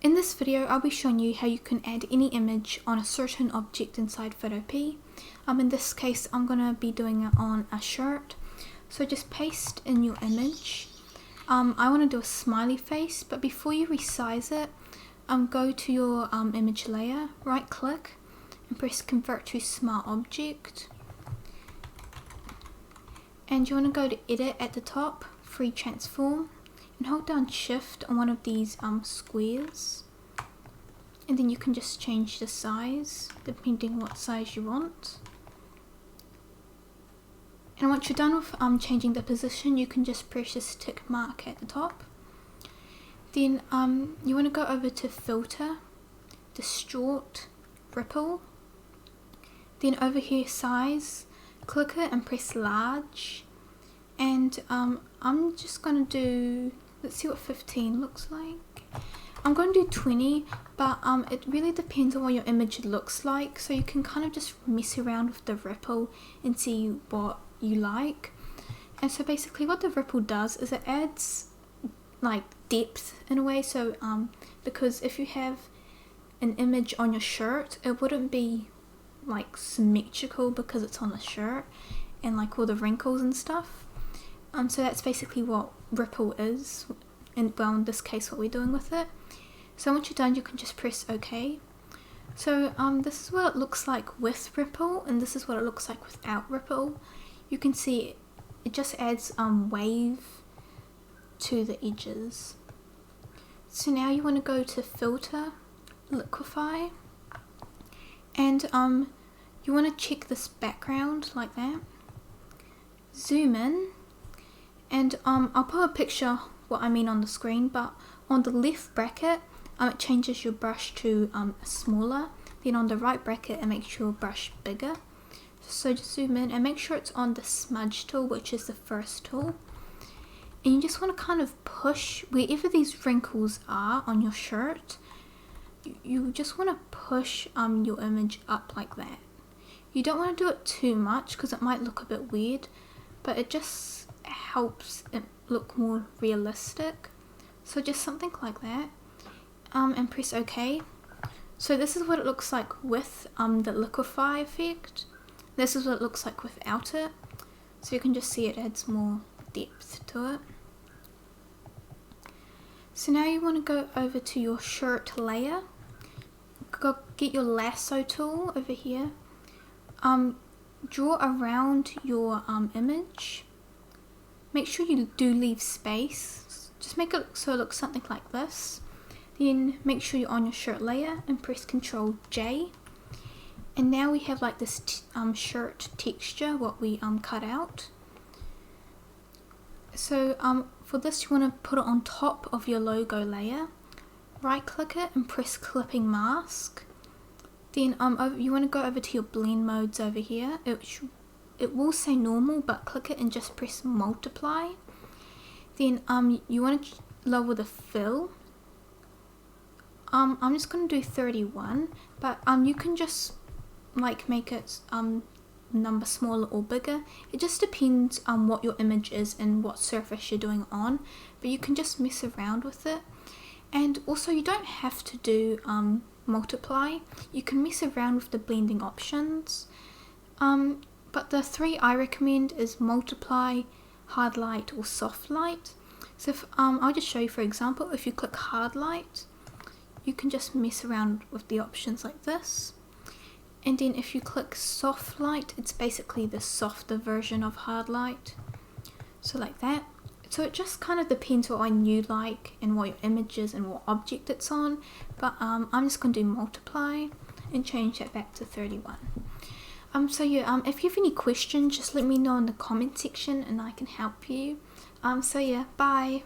In this video, I'll be showing you how you can add any image on a certain object inside Photopea. In this case, I'm going to be doing it on a shirt. So just paste in your image. I want to do a smiley face, but before you resize it, go to your image layer, right click, and press convert to smart object. And you want to go to edit at the top, free transform, and hold down shift on one of these squares, and then you can just change the size depending what size you want. And once you're done with changing the position, you can just press this tick mark at the top. Then you want to go over to filter, distort, ripple, then over here size, click it and press large, and I'm just going to do, let's see what 15 looks like. I'm going to do 20, but it really depends on what your image looks like, so you can kind of just mess around with the ripple and see what you like. And so basically what the ripple does is it adds like depth in a way, so because if you have an image on your shirt, it wouldn't be like symmetrical because it's on the shirt and like all the wrinkles and stuff. So that's basically what ripple is, and well, in this case what we're doing with it. So once you're done, you can just press OK. So this is what it looks like with ripple, and this is what it looks like without ripple. You can see it just adds wave to the edges. So now you want to go to filter, liquify, and you want to check this background like that, zoom in, and I'll put a picture what I mean on the screen, but on the left bracket it changes your brush to smaller, then on the right bracket it makes your brush bigger. So just zoom in and make sure it's on the smudge tool, which is the first tool, and you just want to kind of push wherever these wrinkles are on your shirt. You just want to push your image up like that. You don't want to do it too much because it might look a bit weird, but it just helps it look more realistic. So just something like that, and press OK. So this is what it looks like with the liquify effect. This is what it looks like without it. So you can just see it adds more depth to it. So now you want to go over to your shirt layer. Go get your lasso tool over here. Draw around your image. Make sure you do leave space. Just make it so it looks something like this. Then make sure you're on your shirt layer and press Ctrl J. And now we have like this shirt texture what we cut out. So for this you want to put it on top of your logo layer. Right click it and press clipping mask. Then you want to go over to your blend modes over here. It will say normal, but click it and just press multiply. Then you want to lower the fill. I'm just going to do 31, but you can just like make it number smaller or bigger. It just depends on what your image is and what surface you're doing on, but you can just mess around with it. And also you don't have to do multiply. You can mess around with the blending options, but the three I recommend is multiply, hard light, or soft light. So if, I'll just show you. For example, if you click hard light, you can just mess around with the options like this, and then if you click soft light, it's basically the softer version of hard light, so like that. So it just kind of depends on what you like and what your image is and what object it's on, but I'm just going to do multiply and change that back to 31. So yeah, if you have any questions, just let me know in the comment section and I can help you. So yeah, bye.